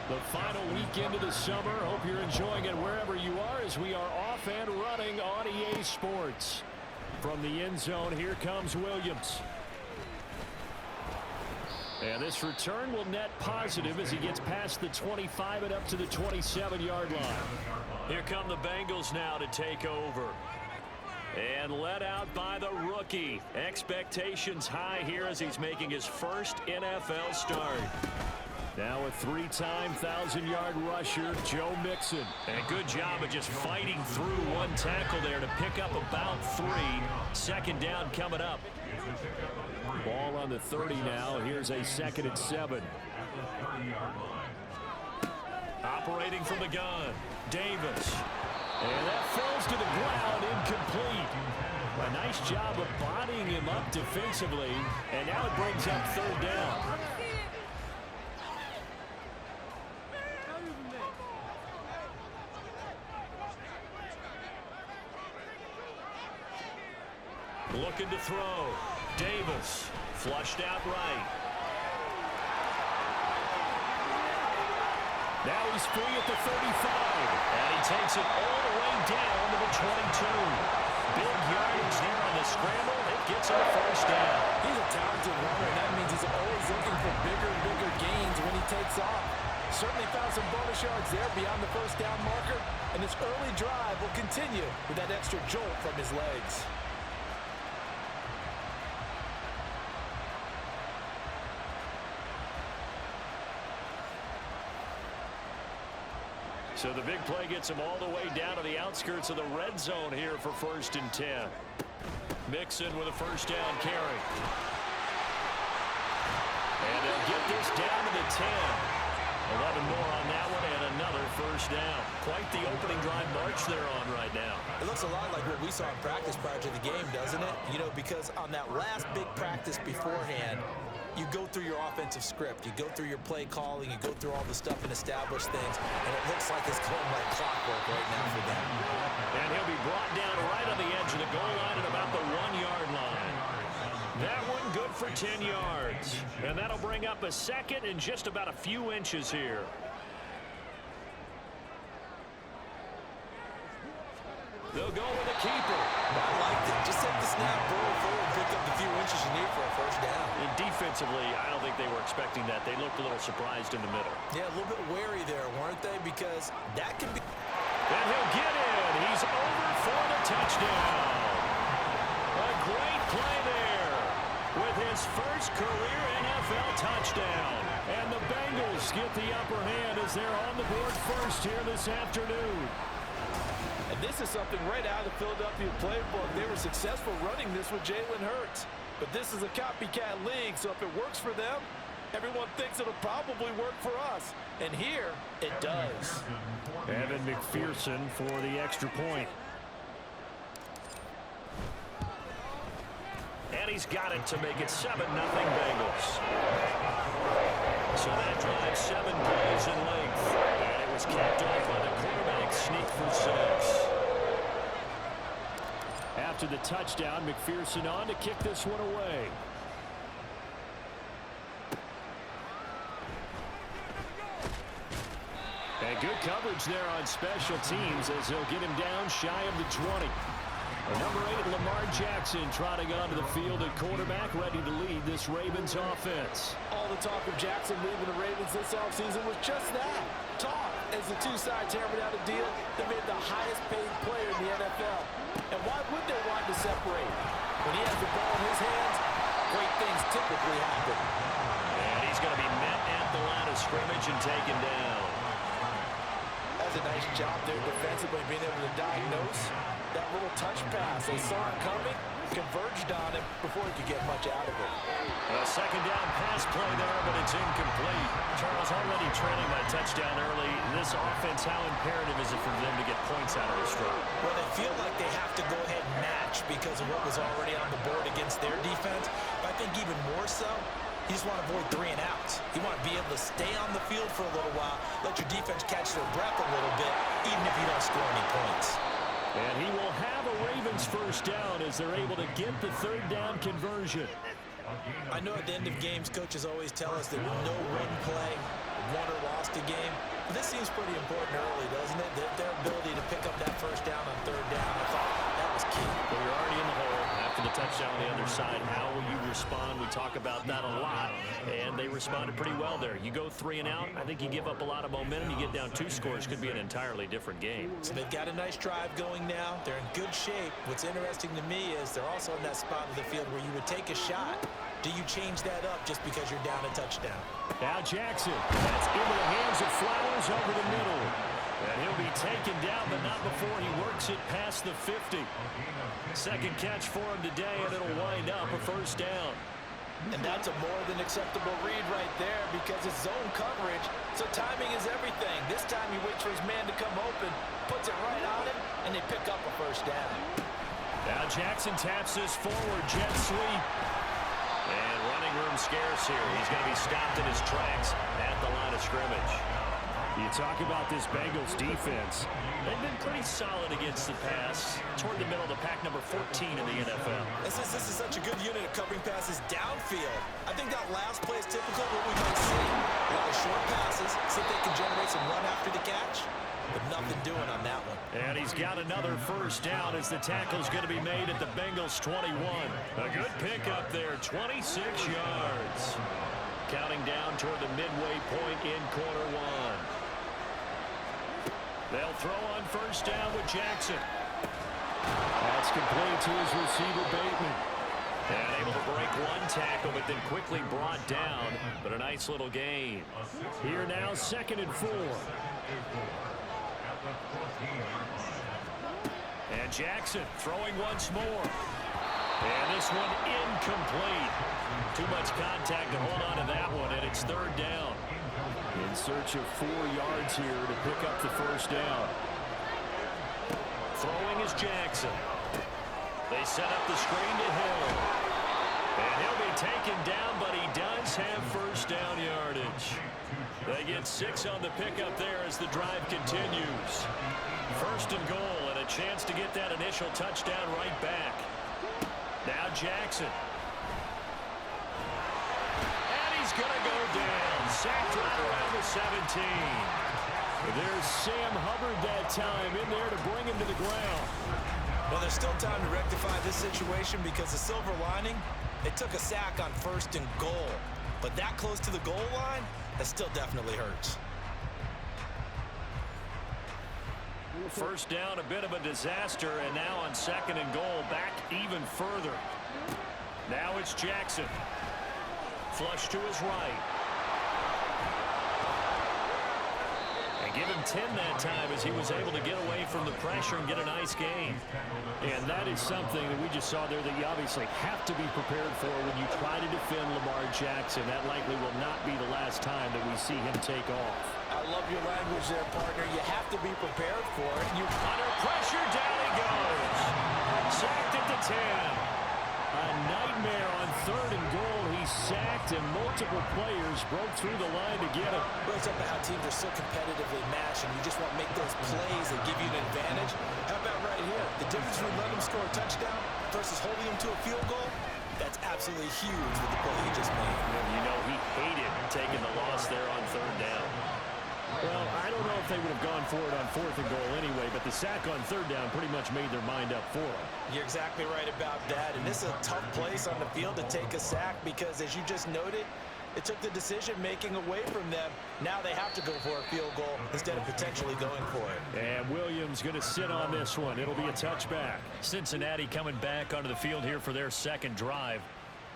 The final weekend of the summer. Hope you're enjoying it wherever you are as we are off and running on EA Sports. From the end zone, here comes Williams. And this return will net positive as he gets past the 25 and up to the 27-yard line. Here come the Bengals now to take over. And led out by the rookie. Expectations high here as he's making his first NFL start. Now a three-time 1,000-yard rusher, Joe Mixon. And a good job of just fighting through one tackle there to pick up about 3. Second down coming up. Ball on the 30 now. Here's a 2nd and 7. Operating from the gun, Davis. And that falls to the ground, incomplete. A nice job of bodying him up defensively. And now it brings up 3rd down. Looking to throw. Davis flushed out right. Now he's free at the 35. And he takes it all the way down to the 22. Big yardage there on the scramble. It gets him a 1st down. He's a talented runner, and that means he's always looking for bigger and bigger gains when he takes off. Certainly found some bonus yards there beyond the 1st down marker. And this early drive will continue with that extra jolt from his legs. So the big play gets him all the way down to the outskirts of the red zone here for 1st and 10. Mixon with a 1st down carry. And they'll get this down to the 10. 11 more on that one and another 1st down. Quite the opening drive march they're on right now. It looks a lot like what we saw in practice prior to the game, doesn't it? You know, because on that last big practice beforehand, you go through your offensive script. You go through your play calling. You go through all the stuff and establish things. And it looks like it's going like clockwork right now for them. And he'll be brought down right on the edge of the goal line at about the 1-yard line. That one good for 10 yards. And that'll bring up a 2nd and just about a few inches here. They'll go with a keeper. I liked it. Just take the snap, roll forward, pick up the few inches you need for a 1st down. And defensively, I don't think they were expecting that. They looked a little surprised in the middle. Yeah, a little bit wary there, weren't they? Because that can be... And he'll get in. He's over for the touchdown. A great play there with his first career NFL touchdown. And the Bengals get the upper hand as they're on the board first here this afternoon. And this is something right out of the Philadelphia playbook. They were successful running this with Jalen Hurts. But this is a copycat league, so if it works for them, everyone thinks it'll probably work for us. And here, it does. Evan McPherson for the extra point. And he's got it to make it 7-0 Bengals. So that drives 7 plays in length. And it was capped off by the quarterback sneak for 6. After the touchdown, McPherson on to kick this one away. And good coverage there on special teams as he'll get him down shy of the 20. Number 8, Lamar Jackson, trotting onto the field at quarterback, ready to lead this Ravens offense. All the talk of Jackson leaving the Ravens this offseason was just that, talk, as the two sides hammered out a deal that made the highest paid player in the NFL. And why would they want to separate? When he has the ball in his hands, great things typically happen. And he's going to be met at the line of scrimmage and taken down. That's a nice job there defensively, being able to diagnose that little touch pass. They saw it coming, converged on it before he could get much out of it. A 2nd down pass play there, but it's incomplete. Charles already trailing that touchdown early. This offense, how imperative is it for them to get points out of this drive? Well, they feel like they have to go ahead and match because of what was already on the board against their defense. But I think even more so, you just want to avoid 3 and outs. You want to be able to stay on the field for a little while, let your defense catch their breath a little bit, even if you don't score any points. And he will have a Ravens 1st down as they're able to get the 3rd down conversion. I know at the end of games, coaches always tell us that with no run play, 1 or lost a game. But this seems pretty important early, doesn't it? Their ability to pick up that first down on third down, I thought that was key. Well, you're already in the hole after the touchdown on the other side. How will you respond? We talk about that a lot, and they responded pretty well there. You go 3 and out, I think you give up a lot of momentum. You get down 2 scores, could be an entirely different game. So they've got a nice drive going now. They're in good shape. What's interesting to me is they're also in that spot of the field where you would take a shot. Do you change that up just because you're down a touchdown? Now Jackson. That's into the hands of Flowers over the middle. And he'll be taken down, but not before he works it past the 50. Second catch for him today, and it'll wind up a first down. And that's a more than acceptable read right there because it's zone coverage, so timing is everything. This time he waits for his man to come open, puts it right on him, and they pick up a first down. Now Jackson taps this forward, jet sweep. And running room scarce here. He's going to be stopped in his tracks at the line of scrimmage. You talk about this Bengals defense. They've been pretty solid against the pass. Toward the middle of the pack, number 14 in the NFL. This is such a good unit of covering passes downfield. I think that last play is typical of what we might see. A lot of short passes, see if they can generate some run after the catch. But nothing doing on that one. And he's got another first down as the tackle's going to be made at the Bengals 21. A good pickup there, 26 yards. Counting down toward the midway point in quarter 1. They'll throw on first down with Jackson. That's complete to his receiver, Bateman. And able to break 1 tackle, but then quickly brought down. But a nice little gain. Here now, 2nd and 4. And Jackson throwing once more. And this one incomplete. Too much contact to hold on to that one, and it's 3rd down. In search of 4 yards here to pick up the first down. Throwing is Jackson. They set up the screen to Hill. And he'll be taken down, but he does have first down yardage. They get 6 on the pickup there as the drive continues. 1st and goal, and a chance to get that initial touchdown right back. Now Jackson. And he's going to go down. Sacked right around the 17. There's Sam Hubbard that time in there to bring him to the ground. Well, there's still time to rectify this situation because the silver lining, they took a sack on 1st and goal. But that close to the goal line, that still definitely hurts. First down, a bit of a disaster, and now on 2nd and goal, back even further. Now it's Jackson. Flush to his right. And give him 10 that time as he was able to get away from the pressure and get a nice gain. And that is something that we just saw there that you obviously have to be prepared for when you try to defend Lamar Jackson. That likely will not be the last time that we see him take off. I love your language there, partner. You have to be prepared for it. Under pressure, down he goes. Sacked at the 10. A nightmare on 3rd and goal. He sacked, and multiple players broke through the line to get him. Well, it's up to how teams are so competitively matched, and you just want to make those plays that give you an advantage. How about right here? The difference between letting him score a touchdown versus holding him to a field goal, that's absolutely huge with the play he just made. You know, he hated taking the loss there on 3rd down. Well, I don't know if they would have gone for it on 4th and goal anyway, but the sack on 3rd down pretty much made their mind up for them. You're exactly right about that, and this is a tough place on the field to take a sack because, as you just noted, it took the decision-making away from them. Now they have to go for a field goal instead of potentially going for it. And Williams going to sit on this one. It'll be a touchback. Cincinnati coming back onto the field here for their 2nd drive.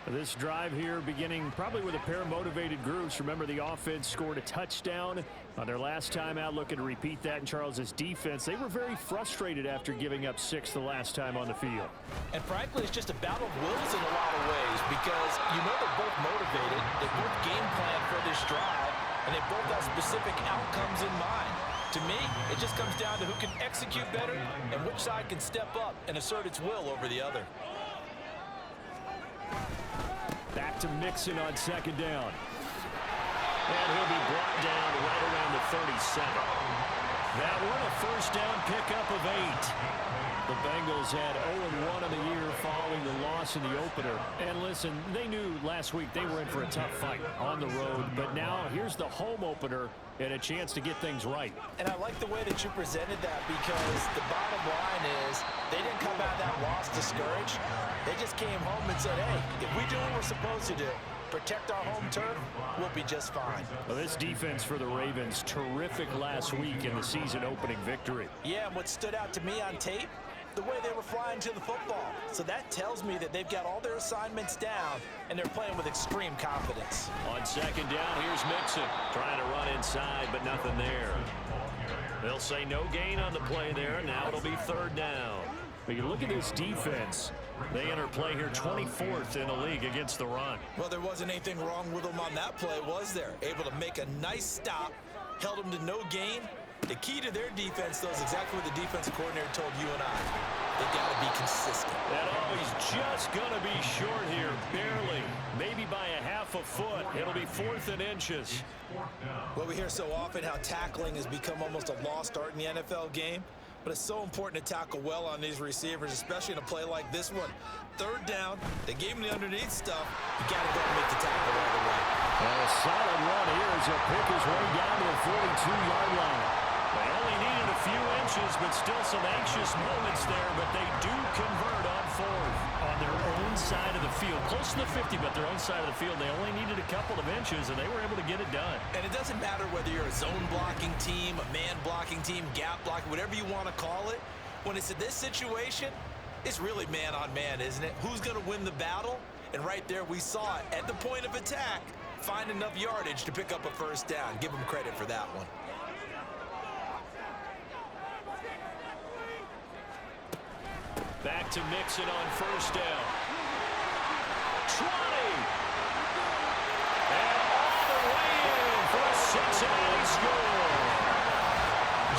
This drive here beginning probably with a pair of motivated groups. Remember, the offense scored a touchdown on their last time out, looking to repeat that in Charles's defense. They were very frustrated after giving up 6 the last time on the field. And frankly, it's just a battle of wills in a lot of ways because you know they're both motivated, they both game plan for this drive, and they both have specific outcomes in mind. To me, it just comes down to who can execute better and which side can step up and assert its will over the other. Back to Mixon on 2nd down. And he'll be brought down right around the 37. That one a first down pickup of 8. The Bengals had 0-1 on the year following the loss in the opener. And listen, they knew last week they were in for a tough fight on the road. But now here's the home opener and a chance to get things right. And I like the way that you presented that, because the bottom line is they didn't come out of that loss discouraged. They just came home and said, hey, if we do what we're supposed to do, protect our home turf, we'll be just fine. Well, this defense for the Ravens, terrific last week in the season-opening victory. Yeah, and what stood out to me on tape, the way they were flying to the football. So that tells me that they've got all their assignments down, and they're playing with extreme confidence. On second down, here's Mixon trying to run inside, but nothing there. They'll say no gain on the play there. Now it'll be third down. But you look at this defense. They enter play here 24th in the league against the run. Well, there wasn't anything wrong with them on that play, was there? Able to make a nice stop, held them to no gain. The key to their defense, though, is exactly what the defensive coordinator told you and I. They got to be consistent. And he's just going to be short here, barely. Maybe by a half a foot. It'll be 4th and inches. Well, we hear so often how tackling has become almost a lost art in the NFL game. But it's so important to tackle well on these receivers, especially in a play like this one. Third down, they gave him the underneath stuff. You got to go and make the tackle all the way. And a solid run here as he'll pick his way down to the 42-yard line. They only needed a few inches, but still some anxious moments there, but they do convert on 4th. On their own side of the field, close to the 50, but their own side of the field, they only needed a couple of inches, and they were able to get it done. And it doesn't matter whether you're a zone blocking team, a man blocking team, gap blocking, whatever you want to call it. When it's in this situation, it's really man on man, isn't it? Who's going to win the battle? And right there, we saw it at the point of attack, find enough yardage to pick up a first down. Give them credit for that one. Back to Mixon on first down. 20. And all the way in for a Cincinnati score.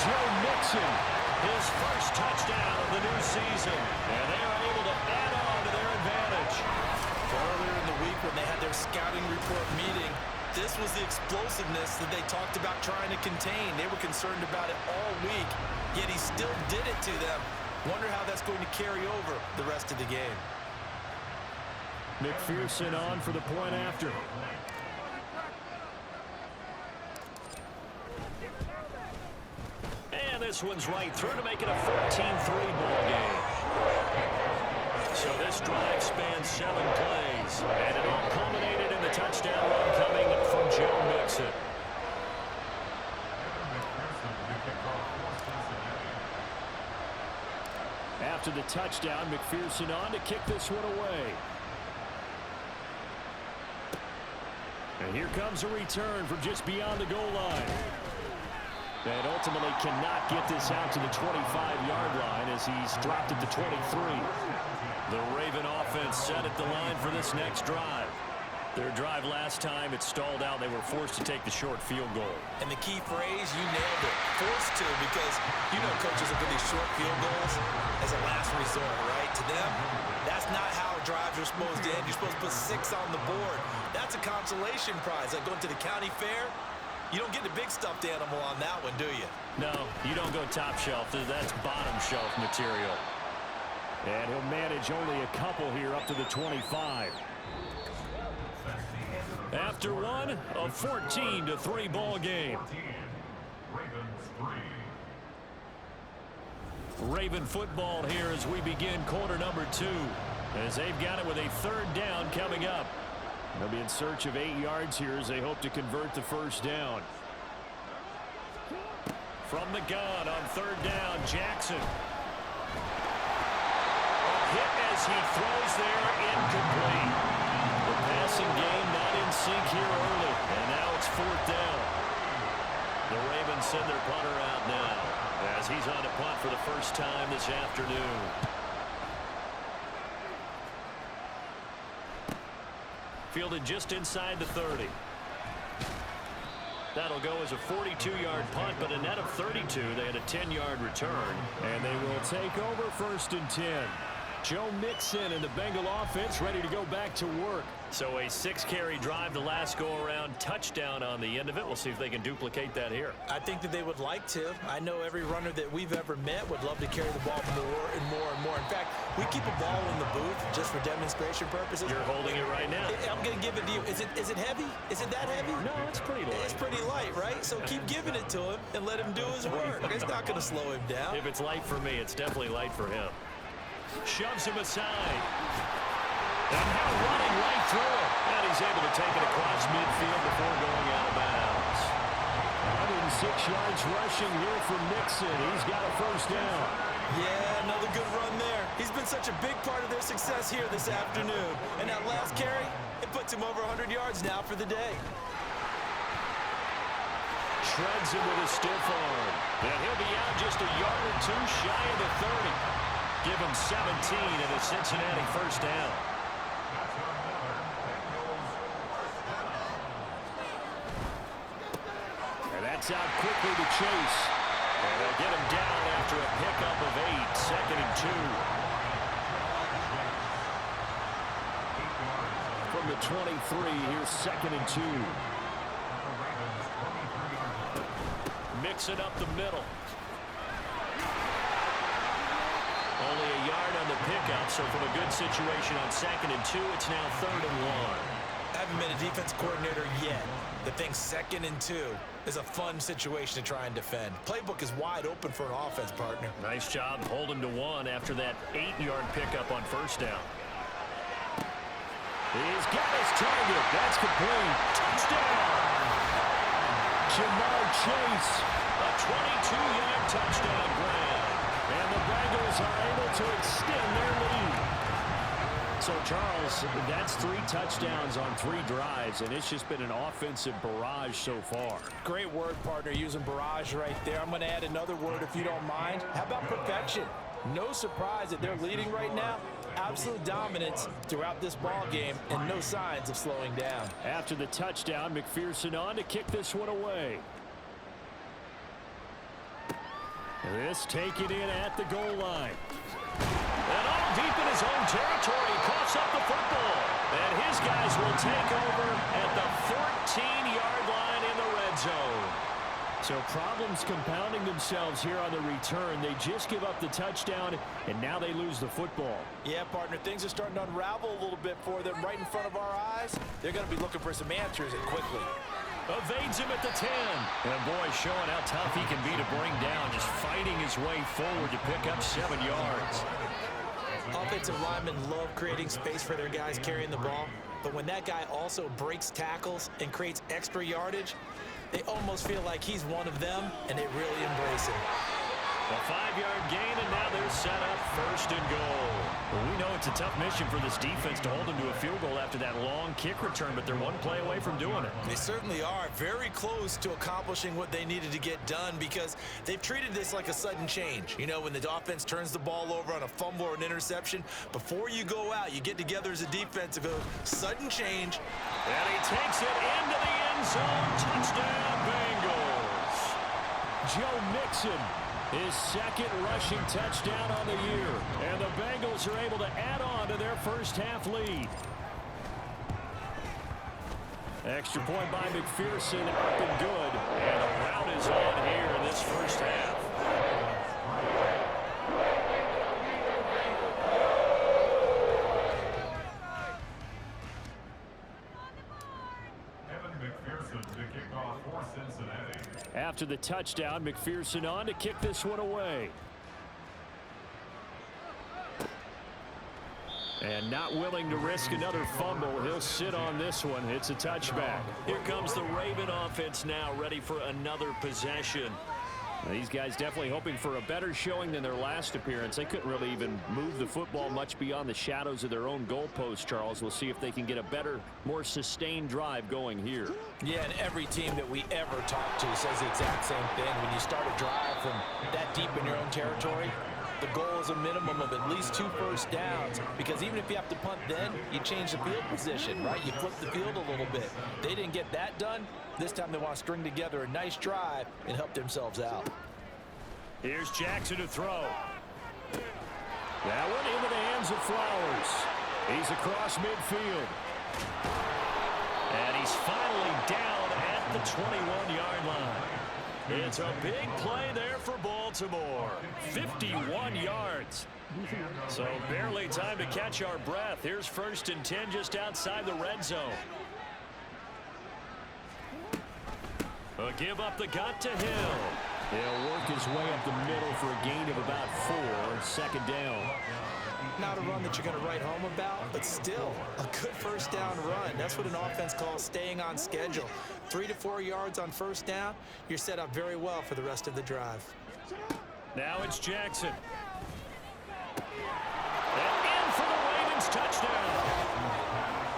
Joe Mixon, his first touchdown of the new season. And they are able to add on to their advantage. Earlier in the week when they had their scouting report meeting, this was the explosiveness that they talked about trying to contain. They were concerned about it all week, yet he still did it to them. Wonder how that's going to carry over the rest of the game. McPherson on for the point after. And this one's right through to make it a 14-3 ball game. So this drive spans 7 plays, and it all culminated in the touchdown run coming from Joe Mixon. After the touchdown, McPherson on to kick this one away. And here comes a return from just beyond the goal line. And ultimately cannot get this out to the 25-yard line as he's dropped it to 23. The Raven offense set at the line for this next drive. Their drive last time, it stalled out. They were forced to take the short field goal. And the key phrase, you nailed it. Forced to, because you know coaches look at these short field goals as a last resort, right? To them, that's not how drives are supposed to end. You're supposed to put 6 on the board. That's a consolation prize. Like going to the county fair, you don't get the big stuffed animal on that one, do you? No, you don't go top shelf. That's bottom shelf material. And he'll manage only a couple here up to the 25. After one, a 14-3 ball game. Raven football here as we begin quarter number 2. As they've got it with a third down coming up. They'll be in search of 8 yards here as they hope to convert the first down. From the gun on third down, Jackson. A hit as he throws there, incomplete. The passing game not in sync here early, and now it's 4th down. The Ravens send their punter out now as he's on a punt for the first time this afternoon. Fielded just inside the 30. That'll go as a 42-yard punt, but a net of 32. They had a 10-yard return, and they will take over 1st and 10. Joe Mixon and the Bengal offense ready to go back to work. So a 6-carry drive the last go-around, touchdown on the end of it. We'll see if they can duplicate that here. I think that they would like to. I know every runner that we've ever met would love to carry the ball more and more and more. In fact, we keep a ball in the booth just for demonstration purposes. You're holding it right now. I'm going to give it to you. Is it heavy? Is it that heavy? No, it's pretty light. It's pretty light, right? So keep giving it to him and let him do his work. It's not going to slow him down. If it's light for me, it's definitely light for him. Shoves him aside. And now running right through it. And he's able to take it across midfield before going out of bounds. 106 yards rushing here for Mixon. He's got a first down. Yeah, another good run there. He's been such a big part of their success here this afternoon. And that last carry, it puts him over 100 yards now for the day. Shreds him with a stiff arm. And he'll be out just a yard or two shy of the 30. Give him 17 and a Cincinnati first down. And that's out quickly to Chase. And they'll get him down after a pickup of 8, second and 2. From the 23, here's second and 2. Mix it up the middle. Only a yard on the pickup, so from a good situation on second and 2, it's now third and 1. I haven't been a defense coordinator yet. The thing second and 2 is a fun situation to try and defend. Playbook is wide open for an offense, partner. Nice job holding to 1 after that 8-yard pickup on first down. He's got his target. That's complete. Touchdown. Jamar Chase. A 22-yard touchdown grab. And the Bengals are able to extend their lead. So, Charles, that's 3 touchdowns on 3 drives, and it's just been an offensive barrage so far. Great word, partner, using barrage right there. I'm going to add another word if you don't mind. How about perfection? No surprise that they're leading right now. Absolute dominance throughout this ball game and no signs of slowing down. After the touchdown, McPherson on to kick this one away. This taken in at the goal line. And all deep in his own territory, coughs up the football. And his guys will take over at the 14-yard line in the red zone. So problems compounding themselves here on the return. They just give up the touchdown, and now they lose the football. Yeah, partner, things are starting to unravel a little bit for them right in front of our eyes. They're going to be looking for some answers and quickly. Evades him at the 10. And boy, showing how tough he can be to bring down, just fighting his way forward to pick up 7 yards. Offensive linemen love creating space for their guys carrying the ball, but when that guy also breaks tackles and creates extra yardage, they almost feel like he's one of them, and they really embrace him. A 5-yard gain, and now they're set up first and goal. Well, we know it's a tough mission for this defense to hold them to a field goal after that long kick return, but they're one play away from doing it. They certainly are very close to accomplishing what they needed to get done because they've treated this like a sudden change. You know, when the offense turns the ball over on a fumble or an interception, before you go out, you get together as a defense and go, sudden change. And he takes it into the end zone. Touchdown, Bengals. Joe Mixon. His second rushing touchdown on the year. And the Bengals are able to add on to their first half lead. Extra point by McPherson, up and good. And a rout is on here in this first half. After the touchdown, McPherson on to kick this one away. And not willing to risk another fumble. He'll sit on this one. It's a touchback. Here comes the Raven offense now, ready for another possession. These guys definitely hoping for a better showing than their last appearance. They couldn't really even move the football much beyond the shadows of their own goalpost, Charles. We'll see if they can get a better, more sustained drive going here. Yeah, and every team that we ever talk to says the exact same thing. When you start a drive from that deep in your own territory, the goal is a minimum of at least 2 first downs, because even if you have to punt then, you change the field position, right? You flip the field a little bit. They didn't get that done. This time they want to string together a nice drive and help themselves out. Here's Jackson to throw. That one into the hands of Flowers. He's across midfield. And he's finally down at the 21-yard line. It's a big play there for Baltimore. 51 yards. So barely time to catch our breath. Here's 1st and 10 just outside the red zone. A give up the gut to Hill. He'll work his way up the middle for a gain of about 4. 2nd down. Not a run that you're going to write home about, but still a good 1st down run. That's what an offense calls staying on schedule. 3 to 4 yards on 1st down. You're set up very well for the rest of the drive. Now it's Jackson. And in for the Ravens touchdown.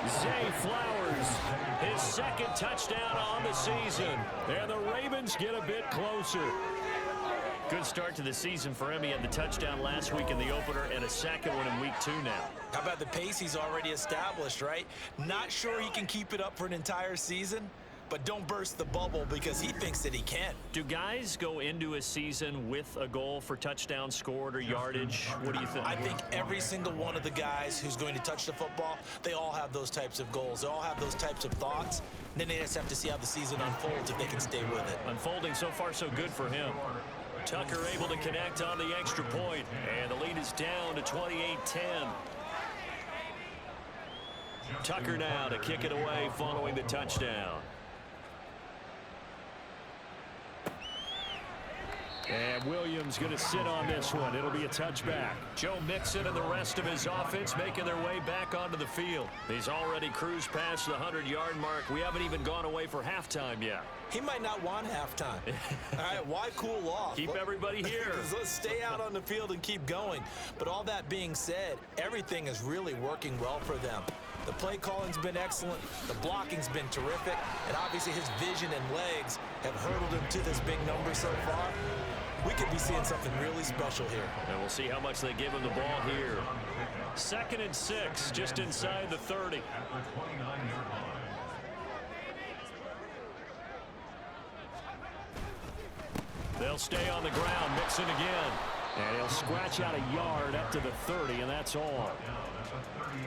Zay Flowers, his 2nd touchdown on the season. And the Ravens get a bit closer. Good start to the season for him. He had the touchdown last week in the opener and a 2nd one in week 2 now. How about the pace he's already established, right? Not sure he can keep it up for an entire season, but don't burst the bubble because he thinks that he can. Do guys go into a season with a goal for touchdown scored or yardage? What do you think? I think every single one of the guys who's going to touch the football, they all have those types of goals. They all have those types of thoughts. And then they just have to see how the season unfolds if they can stay with it. Unfolding so far so good for him. Tucker able to connect on the extra point, and the lead is down to 28-10. Tucker now to kick it away following the touchdown. And Williams going to sit on this one. It'll be a touchback. Joe Mixon and the rest of his offense making their way back onto the field. He's already cruised past the 100-yard mark. We haven't even gone away for halftime yet. He might not want halftime. All right, why cool off? Keep everybody here. Let's stay out on the field and keep going. But all that being said, everything is really working well for them. The play calling's been excellent. The blocking's been terrific. And obviously his vision and legs have hurdled him to this big number so far. We could be seeing something really special here. And we'll see how much they give him the ball here. 2nd and 6, just inside the 30. They'll stay on the ground, Mixon again. And he'll scratch out a yard up to the 30, and that's all.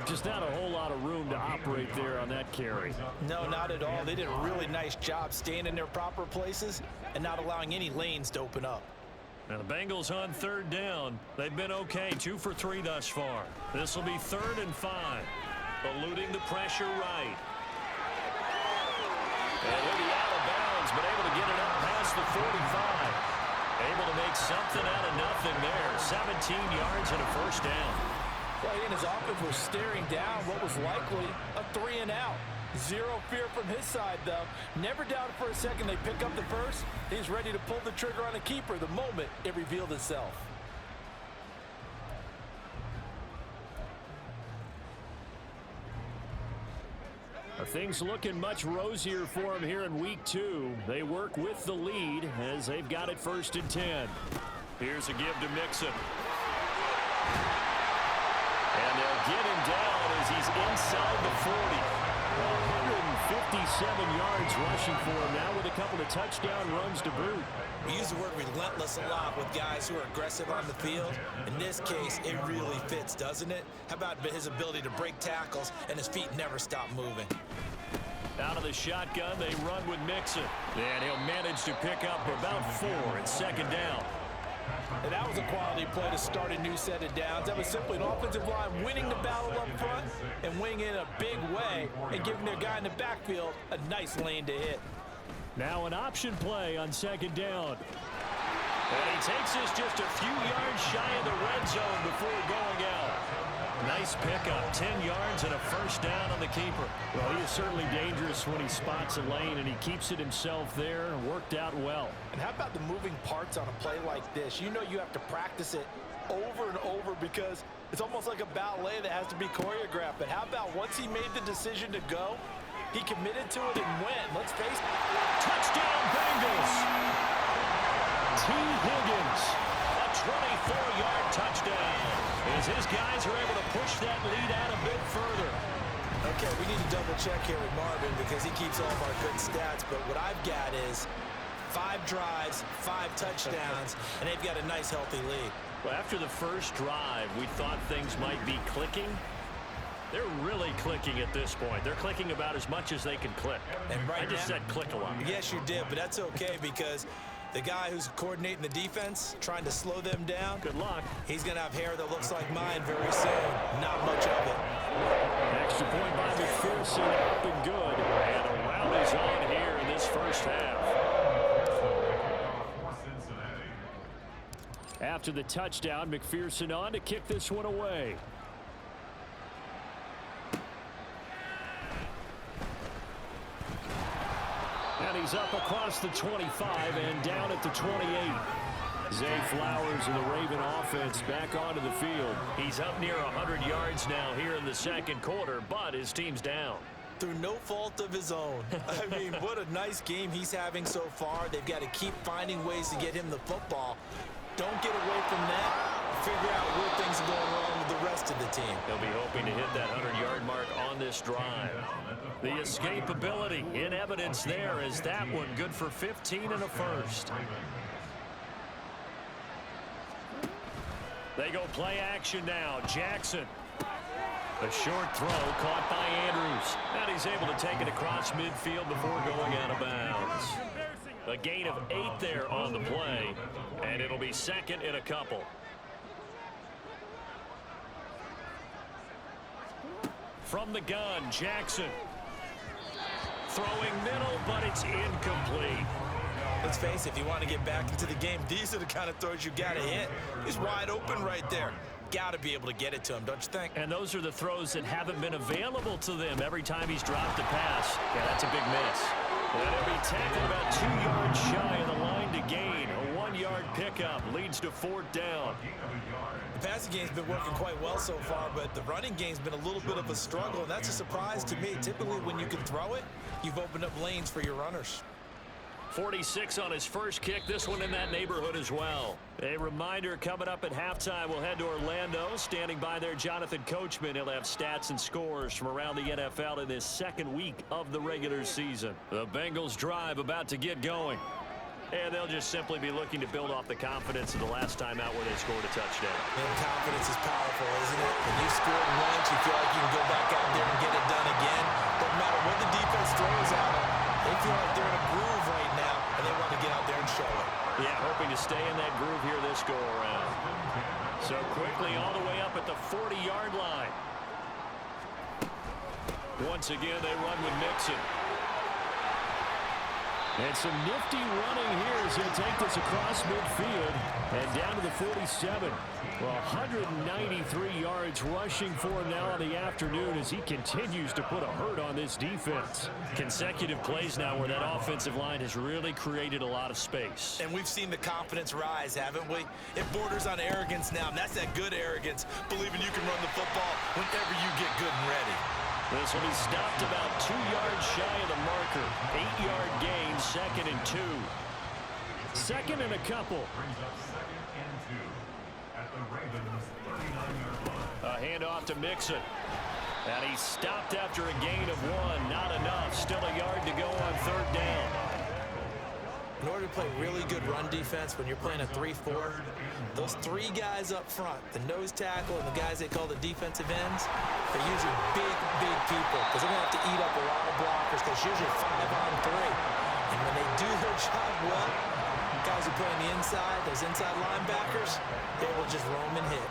Just not a whole lot of room to operate there on that carry. No, not at all. They did a really nice job staying in their proper places and not allowing any lanes to open up. Now the Bengals on 3rd down. They've been okay, 2 for 3 thus far. This will be 3rd and 5. Eluding the pressure right. And he'll be out of bounds, but able to get it up past the 45. Able to make something out of nothing there. 17 yards and a 1st down. Well, he and his offense was staring down what was likely a 3 and out. Zero fear from his side, though. Never doubted for a second they pick up the first. He's ready to pull the trigger on a keeper the moment it revealed itself. Things looking much rosier for him here in week 2. They work with the lead as they've got it 1st and 10. Here's a give to Mixon. And they'll get him down as he's inside the 40. 157 yards rushing for him now with a couple of touchdown runs to boot. We use the word relentless a lot with guys who are aggressive on the field. In this case, it really fits, doesn't it? How about his ability to break tackles and his feet never stop moving? Out of the shotgun, they run with Mixon. And he'll manage to pick up about 4 at 2nd down. And that was a quality play to start a new set of downs. That was simply an offensive line winning the battle up front and winning in a big way and giving their guy in the backfield a nice lane to hit. Now an option play on 2nd down. And he takes us just a few yards shy of the red zone before going out. Nice pickup, 10 yards and a 1st down on the keeper. Well, he is certainly dangerous when he spots a lane, and he keeps it himself there and worked out well. And how about the moving parts on a play like this? You know you have to practice it over and over because it's almost like a ballet that has to be choreographed. But how about once he made the decision to go, he committed to it and went. Let's face it. Touchdown, Bengals! T. Higgins, a 24-yard touchdown. As his guys are able to push that lead out a bit further. Okay, we need to double check here with Marvin because he keeps all of our good stats. But what I've got is 5 drives, 5 touchdowns, and they've got a nice, healthy lead. Well, after the first drive, we thought things might be clicking. They're really clicking at this point. They're clicking about as much as they can click. And right I just said click a lot. Yes, you did, but that's okay because the guy who's coordinating the defense, trying to slow them down, good luck. He's going to have hair that looks like mine very soon. Not much of it. Extra point by McPherson, up and good. And a round is on here in this first half. After the touchdown, McPherson on to kick this one away. And he's up across the 25 and down at the 28. Zay Flowers and the Raven offense back onto the field. He's up near 100 yards now here in the second quarter, but his team's down. Through no fault of his own. I mean, what a nice game he's having so far. They've got to keep finding ways to get him the football. Don't get away from that. Figure out where things are going wrong with the rest of the team. They'll be hoping to hit that 100-yard mark on this drive. The escapability in evidence there is that one good for 15 and a first. They go play action now. Jackson. A short throw caught by Andrews. And he's able to take it across midfield before going out of bounds. A gain of 8 there on the play. And it'll be second in a couple. From the gun, Jackson. Throwing middle, but it's incomplete. Let's face it, if you want to get back into the game, these are the kind of throws you got to hit. He's wide open right there. Got to be able to get it to him, don't you think? And those are the throws that haven't been available to them every time he's dropped a pass. Yeah, that's a big miss. And he'll be tackled about 2 yards shy of the line to gain. A 1-yard pickup leads to 4th down. The passing game's been working quite well so far, but the running game's been a little bit of a struggle, and that's a surprise to me. Typically, when you can throw it, you've opened up lanes for your runners. 46 on his first kick, this one in that neighborhood as well. A reminder coming up at halftime, we'll head to Orlando. Standing by there, Jonathan Coachman. He'll have stats and scores from around the NFL in this second week of the regular season. The Bengals drive about to get going. And they'll just simply be looking to build off the confidence of the last time out where they scored a touchdown. And confidence is powerful, isn't it? When you scored once, you feel like you can go back out there and get it done again. Doesn't matter what the defense throws at them. They feel like they're in a groove right now, and they want to get out there and show it. Yeah, hoping to stay in that groove here this go-around. So quickly all the way up at the 40-yard line. Once again, they run with Mixon. And some nifty running here as he'll take this across midfield and down to the 47. Well, 193 yards rushing for him now on the afternoon as he continues to put a hurt on this defense. Consecutive plays now where that offensive line has really created a lot of space. And we've seen the confidence rise, haven't we? It borders on arrogance now, and that's that good arrogance, believing you can run the football whenever you get good and ready. This will be stopped about 2 yards shy of the marker. 8-yard gain, 2nd and 2. 2nd and a couple. A handoff to Mixon. And he's stopped after a gain of 1. Not enough. Still a yard to go on 3rd down. In order to play really good run defense when you're playing a 3-4, those 3 guys up front, the nose tackle and the guys they call the defensive ends, they're usually big people because they're going to have to eat up a lot of blockers because usually 5-on-3. And when they do their job well, guys who play on the inside, those inside linebackers, they will just roam and hit.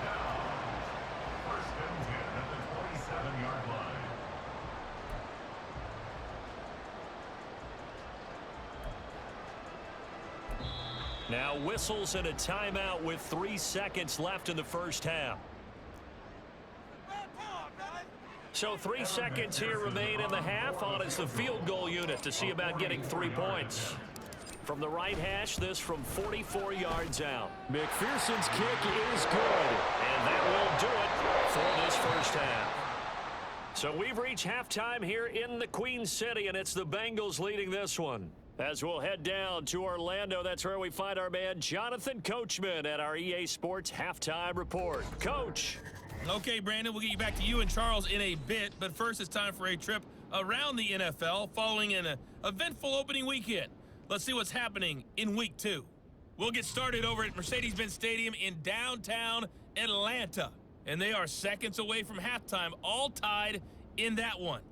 Now whistles and a timeout with 3 seconds left in the first half. So 3 seconds here remain in the half. On is the field goal unit to see about getting 3 points. From the right hash, this from 44 yards out. McPherson's kick is good. And that will do it for this first half. So we've reached halftime here in the Queen City, and it's the Bengals leading this one. As we'll head down to Orlando, that's where we find our man Jonathan Coachman at our EA Sports Halftime Report. Coach. Okay, Brandon, we'll get you back to you and Charles in a bit, but first it's time for a trip around the NFL following an eventful opening weekend. Let's see what's happening in week 2. We'll get started over at Mercedes-Benz Stadium in downtown Atlanta. And they are seconds away from halftime, all tied in that one.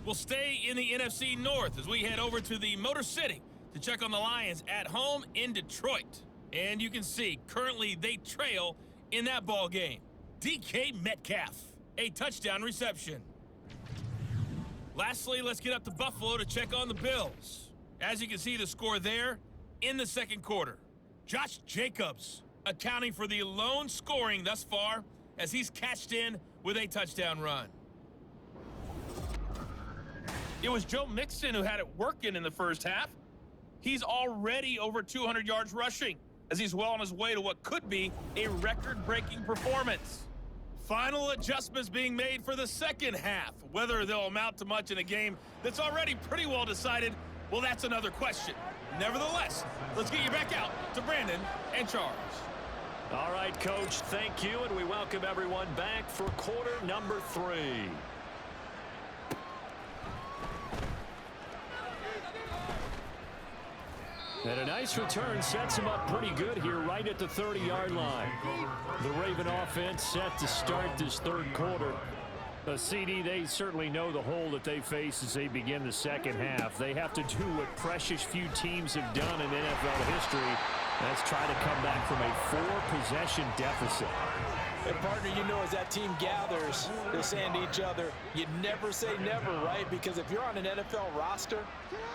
We'll stay in the NFC North as we head over to the Motor City to check on the Lions at home in Detroit. And you can see, currently they trail in that ball game. DK Metcalf, a touchdown reception. Lastly, let's get up to Buffalo to check on the Bills. As you can see, the score there in the second quarter. Josh Jacobs accounting for the lone scoring thus far as he's cashed in with a touchdown run. It was Joe Mixon who had it working in the first half. He's already over 200 yards rushing as he's well on his way to what could be a record-breaking performance. Final adjustments being made for the second half. Whether they'll amount to much in a game that's already pretty well decided, well, that's another question. Nevertheless, let's get you back out to Brandon and Charles. All right, Coach, thank you, and we welcome everyone back for quarter number 3. And a nice return sets him up pretty good here right at the 30-yard line. The Raven offense set to start this third quarter. CD, they certainly know the hole that they face as they begin the second half. They have to do what precious few teams have done in NFL history. That's try to come back from a 4-possession deficit. And partner, you know, as that team gathers, they're saying to each other, you never say never, right? Because if you're on an NFL roster,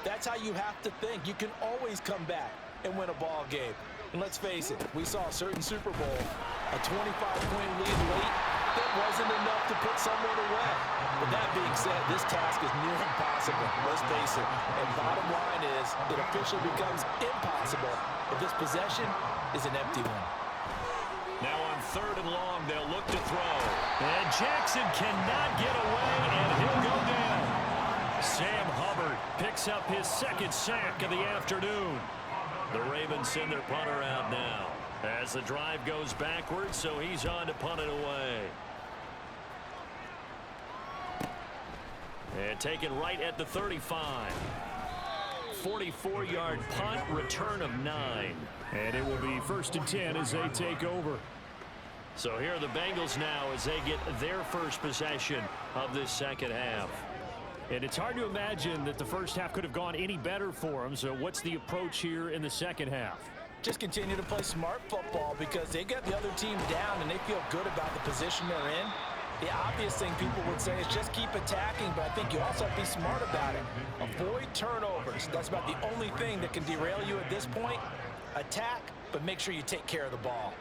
that's how you have to think. You can always come back and win a ball game. And let's face it, we saw a certain Super Bowl, a 25-point lead late, that wasn't enough to put someone away. But that being said, this task is near impossible. Let's face it. And bottom line is, it officially becomes impossible if this possession is an empty one. Now on 3rd and long, they'll look to throw. And Jackson cannot get away, and he'll go down. Sam Hubbard picks up his second sack of the afternoon. The Ravens send their punter out now as the drive goes backwards, so he's on to punt it away. And taken right at the 35. 44-yard punt, return of 9. And it will be 1st and 10 as they take over. So here are the Bengals now as they get their first possession of this second half. And it's hard to imagine that the first half could have gone any better for them. So what's the approach here in the second half? Just continue to play smart football because they got the other team down and they feel good about the position they're in. The obvious thing people would say is just keep attacking, but I think you also have to be smart about it. Avoid turnovers. That's about the only thing that can derail you at this point. Attack, but make sure you take care of the ball.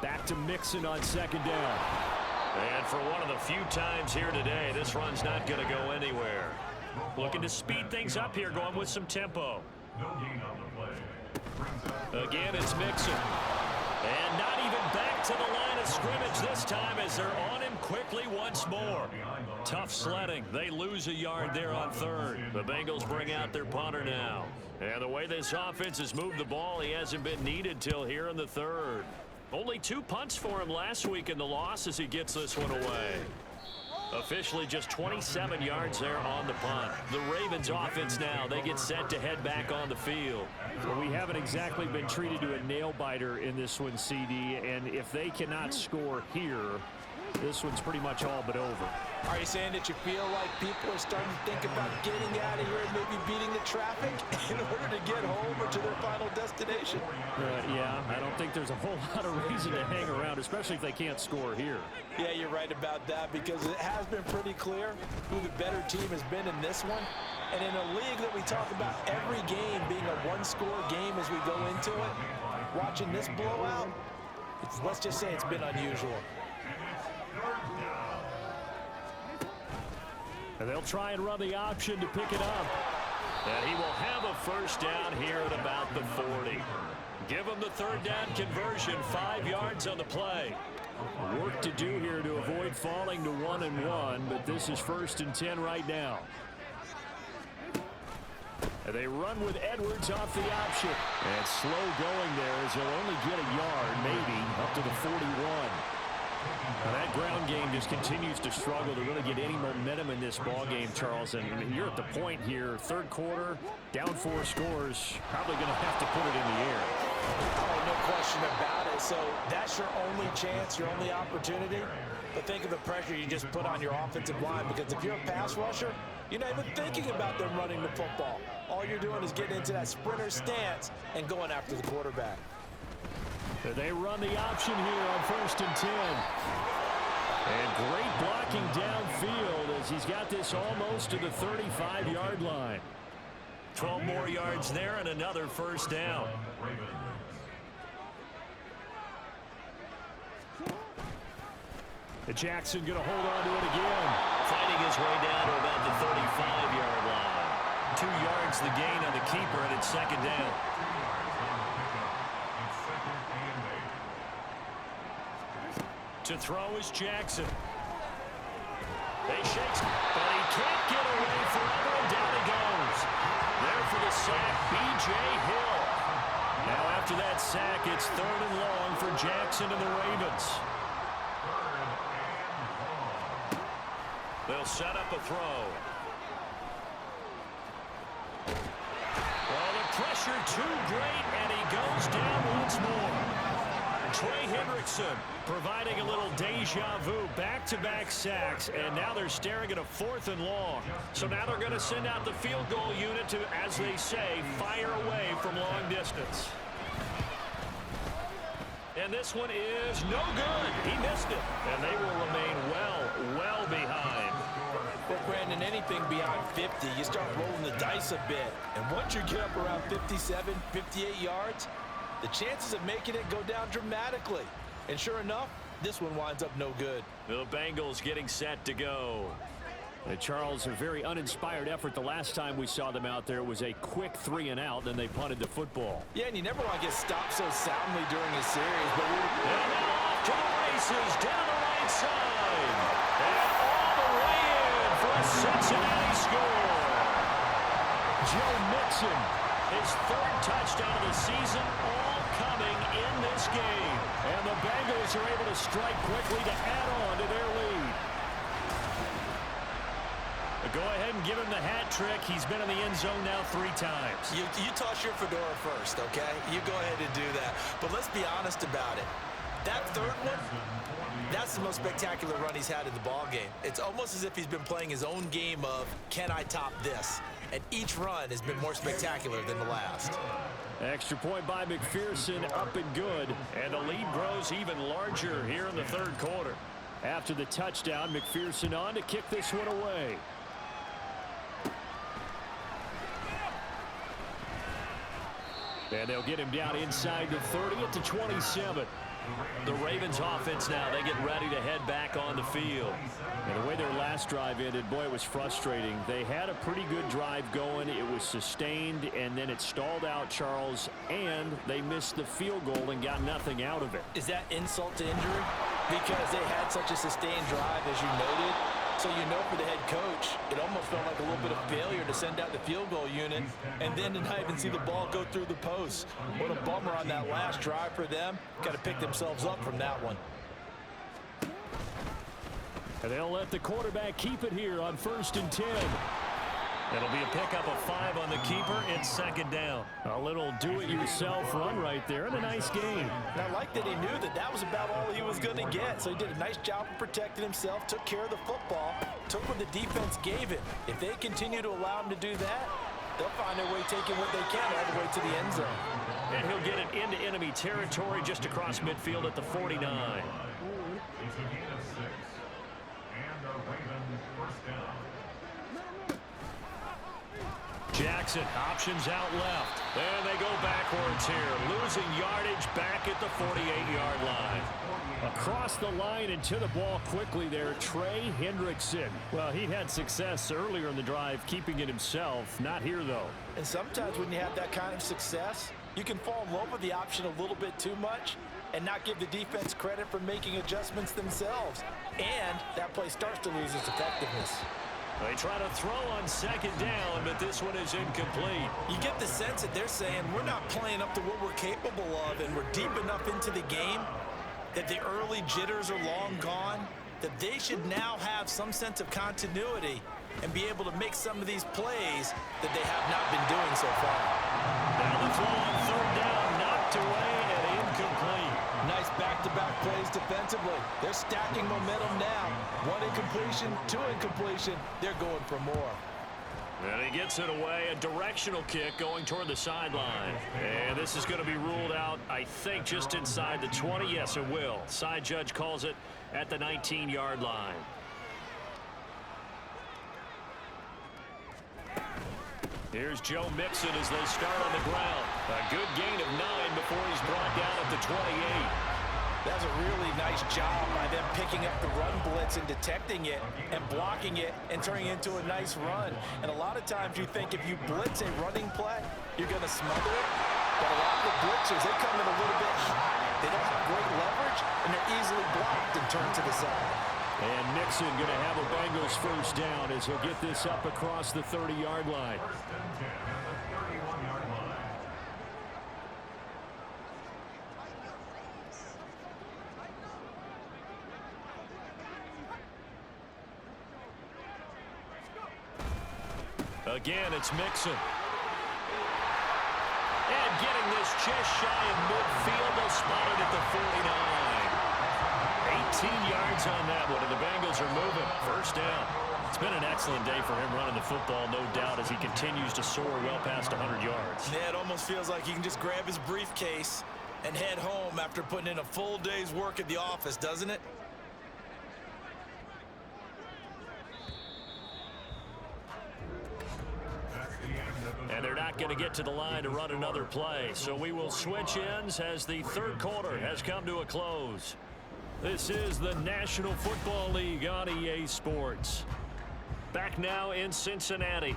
Back to Mixon on 2nd down. And for one of the few times here today, this run's not going to go anywhere. Looking to speed things up here, going with some tempo. Again, it's Mixon. And not even back to the line of scrimmage this time as they're on him quickly once more. Tough sledding. They lose a yard there on 3rd. The Bengals bring out their punter now. And the way this offense has moved the ball, he hasn't been needed till here in the 3rd. Only 2 punts for him last week in the loss as he gets this one away. Officially just 27 yards there on the punt. The Ravens offense now, they get set to head back on the field. Well, we haven't exactly been treated to a nail-biter in this one, CD, and if they cannot score here, this one's pretty much all but over. Are you saying that you feel like people are starting to think about getting out of here and maybe beating the traffic in order to get home or to their final destination? Yeah, I don't think there's a whole lot of reason to hang around, especially if they can't score here. Yeah, you're right about that because it has been pretty clear who the better team has been in this one. And in a league that we talk about every game being a one-score game as we go into it, watching this blowout, let's just say it's been unusual. And they'll try and run the option to pick it up. And he will have a first down here at about the 40. Give him the 3rd down conversion, 5 yards on the play. Work to do here to avoid falling to 1-1, but this is 1st and 10 right now. And they run with Edwards off the option. And slow going there as he'll only get a yard, maybe, up to the 41. Now that ground game just continues to struggle to really get any momentum in this ball game, Charles. And I mean, you're at the point here, third quarter, down 4 scores, probably going to have to put it in the air. Oh, no question about it. So that's your only chance, your only opportunity. But think of the pressure you just put on your offensive line, because if you're a pass rusher, you're not even thinking about them running the football. All you're doing is getting into that sprinter stance and going after the quarterback. They run the option here on 1st and 10. And great blocking downfield as he's got this almost to the 35-yard line. 12 more yards there and another first down. Jackson going to hold on to it again. Fighting his way down to about the 35-yard line. 2 yards the gain on the keeper, and it's 2nd down. To throw is Jackson. They shakes, but he can't get away forever, and down he goes. There for the sack, B.J. Hill. Now after that sack, it's 3rd and long for Jackson and the Ravens. They'll set up a throw. Well, the pressure too great, and he goes down once more. Trey Hendrickson providing a little deja vu, back-to-back sacks, and now they're staring at a 4th and long. So now they're going to send out the field goal unit to, as they say, fire away from long distance. And this one is no good. He missed it, and they will remain well behind. Well, Brandon, anything beyond 50, you start rolling the dice a bit. And once you get up around 57, 58 yards, the chances of making it go down dramatically. And sure enough, this one winds up no good. The Bengals getting set to go. Charles, a very uninspired effort. The last time we saw them out there was a quick 3 and out, then they punted the football. Yeah, and you never want to get stopped so soundly during a series. But and now off to the races, down the right side. And all the way in for a Cincinnati score. Joe Mixon, his 3rd touchdown of the season, all coming in this game. And the Bengals are able to strike quickly to add on to their lead. Go ahead and give him the hat trick. He's been in the end zone now 3 times. You toss your fedora first, okay? You go ahead and do that. But let's be honest about it. That 3rd one, that's the most spectacular run he's had in the ballgame. It's almost as if he's been playing his own game of, can I top this? And each run has been more spectacular than the last. Extra point by McPherson, up and good. And the lead grows even larger here in the 3rd quarter. After the touchdown, McPherson on to kick this one away. And they'll get him down inside the 30 at the 27. The Ravens offense now, they get ready to head back on the field. And the way their last drive ended, boy, it was frustrating. They had a pretty good drive going. It was sustained, and then it stalled out, Charles, and they missed the field goal and got nothing out of it. Is that insult to injury? Because they had such a sustained drive, as you noted. So you know, for the head coach, it almost felt like a little bit of failure to send out the field goal unit and then to not even see the ball go through the post. What a bummer on that last drive for them. Got to pick themselves up from that one. And they'll let the quarterback keep it here on 1st and 10. It'll be a pickup of 5 on the keeper. It's 2nd down. A little do-it-yourself run right there, and a nice game. And I like that he knew that that was about all he was going to get. So he did a nice job of protecting himself, took care of the football, took what the defense gave him. If they continue to allow him to do that, they'll find their way taking what they can all the way to the end zone. And he'll get it into enemy territory just across midfield at the 49. Jackson options out left. And they go backwards here. Losing yardage back at the 48-yard line. Across the line and to the ball quickly there, Trey Hendrickson. Well, he had success earlier in the drive keeping it himself. Not here, though. And sometimes when you have that kind of success, you can fall in love with the option a little bit too much and not give the defense credit for making adjustments themselves. And that play starts to lose its effectiveness. They try to throw on 2nd down, but this one is incomplete. You get the sense that they're saying we're not playing up to what we're capable of, and we're deep enough into the game that the early jitters are long gone, that they should now have some sense of continuity and be able to make some of these plays that they have not been doing so far. Now the throw on third down, knocked away and incomplete. Nice back-to-back plays defensively. They're stacking momentum now. One incompletion, two incompletion. They're going for more. And he gets it away, a directional kick going toward the sideline. And this is going to be ruled out, I think, just inside the 20. Yes, it will. Side judge calls it at the 19-yard line. Here's Joe Mixon as they start on the ground. A good gain of 9 before he's brought down at the 28. That's a really nice job by them picking up the run blitz and detecting it and blocking it and turning it into a nice run. And a lot of times you think if you blitz a running play, you're going to smother it. But a lot of the blitzers, they come in a little bit high. They don't have great leverage, and they're easily blocked and turned to the side. And Mixon going to have a Bengals first down as he'll get this up across the 30-yard line. Again, it's Mixon. And getting this just shy of midfield. They'll spot it at the 49. 18 yards on that one, and the Bengals are moving. First down. It's been an excellent day for him running the football, no doubt, as he continues to soar well past 100 yards. Yeah, it almost feels like he can just grab his briefcase and head home after putting in a full day's work at the office, doesn't it? And they're not going to get to the line to run another play. So we will switch ends as the third quarter has come to a close. This is the National Football League on EA Sports. Back now in Cincinnati.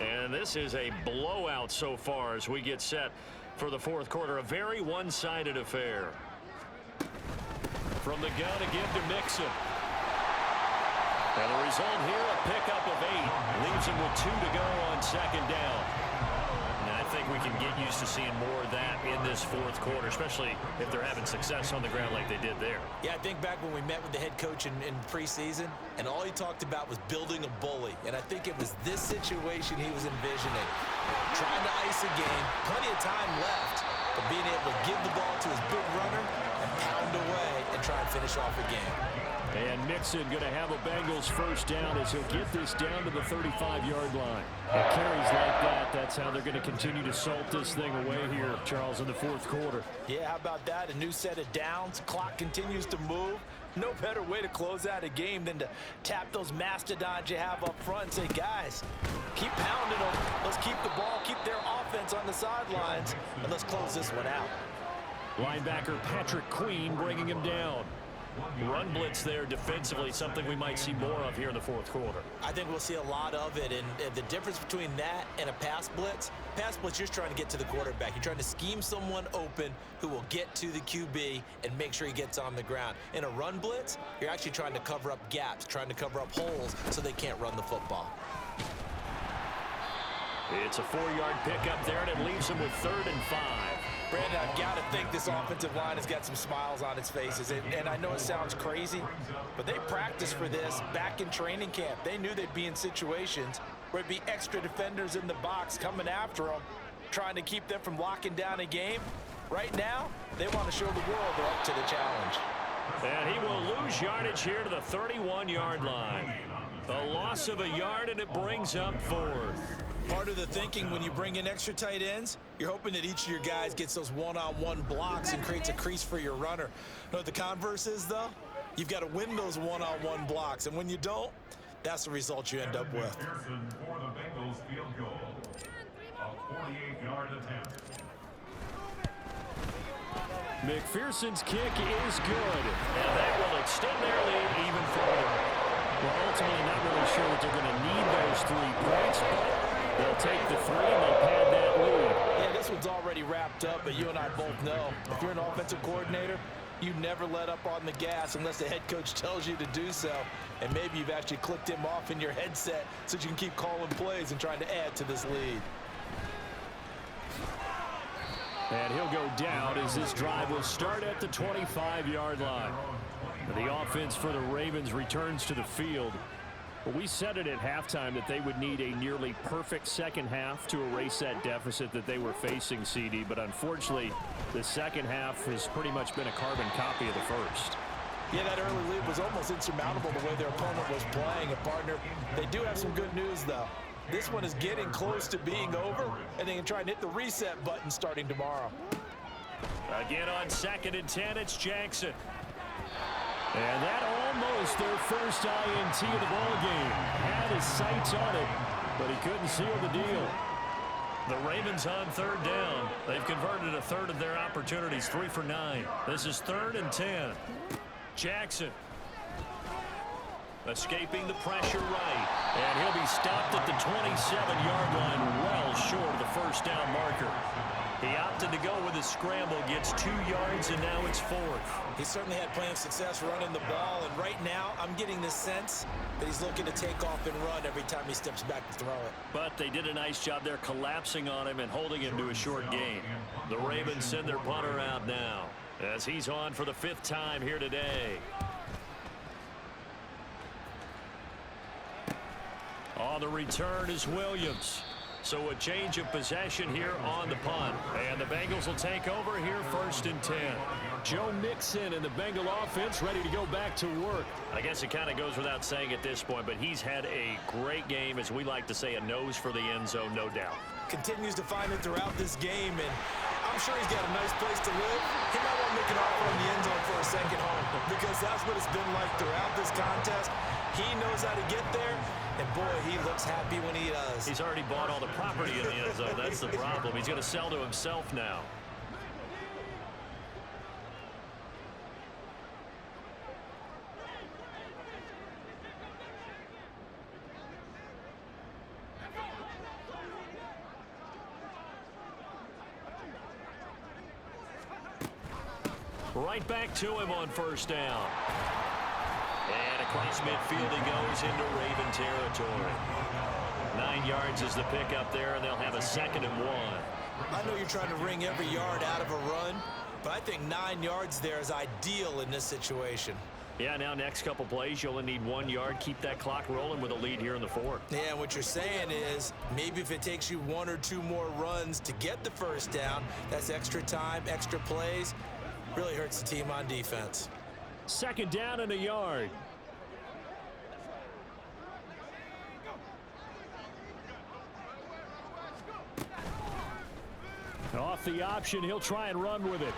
And this is a blowout so far as we get set for the fourth quarter. A very one-sided affair. From the gun again to Mixon. And the result here, a pickup of 8. Leaves him with 2 to go on second down. And I think we can get used to seeing more of that in this fourth quarter, especially if they're having success on the ground like they did there. Yeah, I think back when we met with the head coach in preseason, and all he talked about was building a bully. And I think it was this situation he was envisioning. Trying to ice a game, plenty of time left, but being able to give the ball to his big runner and pound away and try and finish off a game. And Mixon going to have a Bengals first down as he'll get this down to the 35-yard line. It carries like that. That's how they're going to continue to salt this thing away here, Charles, in the fourth quarter. Yeah, how about that? A new set of downs. Clock continues to move. No better way to close out a game than to tap those mastodons you have up front and say, guys, keep pounding them. Let's keep the ball, keep their offense on the sidelines, and let's close this one out. Linebacker Patrick Queen bringing him down. Run blitz there defensively, something we might see more of here in the fourth quarter. I think we'll see a lot of it, and the difference between that and a pass blitz, you're just trying to get to the quarterback. You're trying to scheme someone open who will get to the QB and make sure he gets on the ground. In a run blitz, you're actually trying to cover up gaps, trying to cover up holes so they can't run the football. It's a 4-yard pickup there, and it leaves him with 3rd and 5. Brandon, I've got to think this offensive line has got some smiles on its faces. And I know it sounds crazy, but they practiced for this back in training camp. They knew they'd be in situations where it'd be extra defenders in the box coming after them, trying to keep them from locking down a game. Right now, they want to show the world they're up to the challenge. And he will lose yardage here to the 31-yard line. A loss of a yard, and it brings up 4th. Part of the thinking when you bring in extra tight ends, you're hoping that each of your guys gets those one-on-one blocks and creates a crease for your runner. You know what the converse is, though? You've got to win those one-on-one blocks, and when you don't, that's the result you end up with. McPherson for the Bengals field goal. A 48-yard attempt. McPherson's kick is good. And that will extend their lead even further. Well, ultimately, not really sure that they're going to need those 3 points, but they'll take the 3 and they'll pad that lead. Yeah, this one's already wrapped up, but you and I both know if you're an offensive coordinator, you never let up on the gas unless the head coach tells you to do so. And maybe you've actually clicked him off in your headset so you can keep calling plays and trying to add to this lead. And he'll go down as this drive will start at the 25-yard line. The offense for the Ravens returns to the field. Well, we said it at halftime that they would need a nearly perfect second half to erase that deficit that they were facing, CD. But unfortunately, the second half has pretty much been a carbon copy of the first. Yeah, that early lead was almost insurmountable the way their opponent was playing. And, partner, they do have some good news, though. This one is getting close to being over, and they can try and hit the reset button starting tomorrow. Again on 2nd and 10, it's Jackson. And that almost their first INT of the ball game. Had his sights on it, but he couldn't seal the deal. The Ravens on 3rd down. They've converted a third of their opportunities, 3 for 9. This is 3rd and 10. Jackson escaping the pressure right. And he'll be stopped at the 27-yard line, well short of the first down marker. He opted to go with his scramble, gets 2 yards, and now it's 4th. He certainly had plenty of success running the ball, and right now I'm getting the sense that he's looking to take off and run every time he steps back to throw it. But they did a nice job there collapsing on him and holding him to a short gain. The Ravens send their punter out now as he's on for the 5th time here today. On the return is Williams. So a change of possession here on the punt. And the Bengals will take over here 1st and 10. Joe Mixon and the Bengal offense ready to go back to work. I guess it kind of goes without saying at this point, but he's had a great game, as we like to say, a nose for the end zone, no doubt. Continues to find it throughout this game, and I'm sure he's got a nice place to live. He might want to make an offer on the end zone for a second home, because that's what it's been like throughout this contest. He knows how to get there, and boy, he looks happy when he does. He's already bought all the property in the end zone. That's the problem. He's going to sell to himself now. Right back to him on 1st down. And across midfield he goes into Raven territory. 9 yards is the pickup there, and they'll have a 2nd and 1. I know you're trying to wring every yard out of a run, but I think 9 yards there is ideal in this situation. Yeah, now next couple plays, you only need 1 yard. Keep that clock rolling with a lead here in the 4th. Yeah, and what you're saying is maybe if it takes you 1 or 2 more runs to get the 1st down, that's extra time, extra plays. Really hurts the team on defense. 2nd down and a yard. Off the option, he'll try and run with it.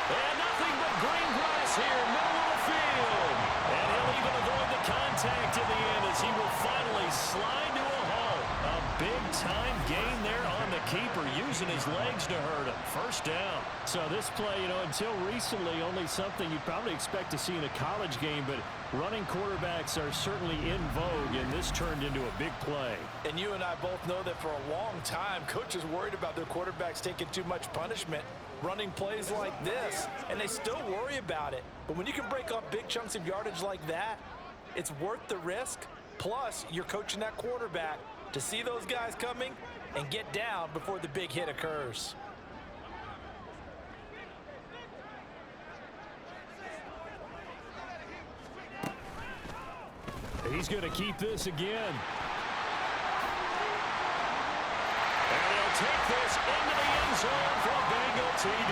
And nothing but green grass here, middle of the field. And he'll even avoid the contact in the end as he will finally slide to a halt. A big-time gain there on the keeper, using his legs to hurt him. 1st down. So this play, until recently, only something you'd probably expect to see in a college game, but running quarterbacks are certainly in vogue, and this turned into a big play. And you and I both know that for a long time, coaches worried about their quarterbacks taking too much punishment running plays like this, and they still worry about it. But when you can break up big chunks of yardage like that, it's worth the risk. Plus, you're coaching that quarterback to see those guys coming and get down before the big hit occurs. He's going to keep this again. And he'll take this into the end zone for a Bengal TD.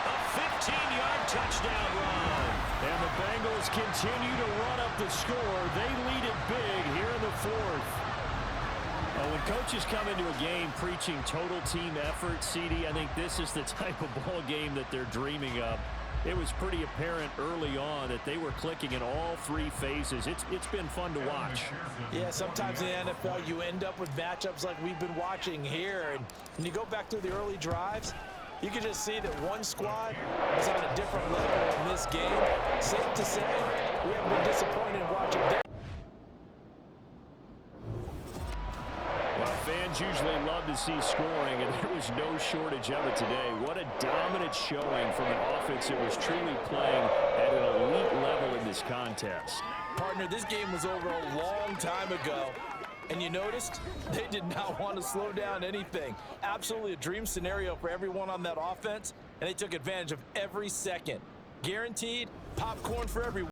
A 15-yard touchdown run. And the Bengals continue to run up the score. They lead it big here in the 4th. When coaches come into a game preaching total team effort, CD, I think this is the type of ball game that they're dreaming of. It was pretty apparent early on that they were clicking in all 3 phases. It's been fun to watch. Yeah, sometimes in the NFL you end up with matchups like we've been watching here. And when you go back through the early drives, you can just see that one squad was on a different level in this game. Safe to say, we haven't been disappointed in watching them. Well, fans usually love to see scoring, and there was no shortage of it today. What a dominant showing from an offense that was truly playing at an elite level in this contest. Partner, this game was over a long time ago, And you noticed they did not want to slow down anything. Absolutely a dream scenario for everyone on that offense, and they took advantage of every second. Guaranteed popcorn for everyone.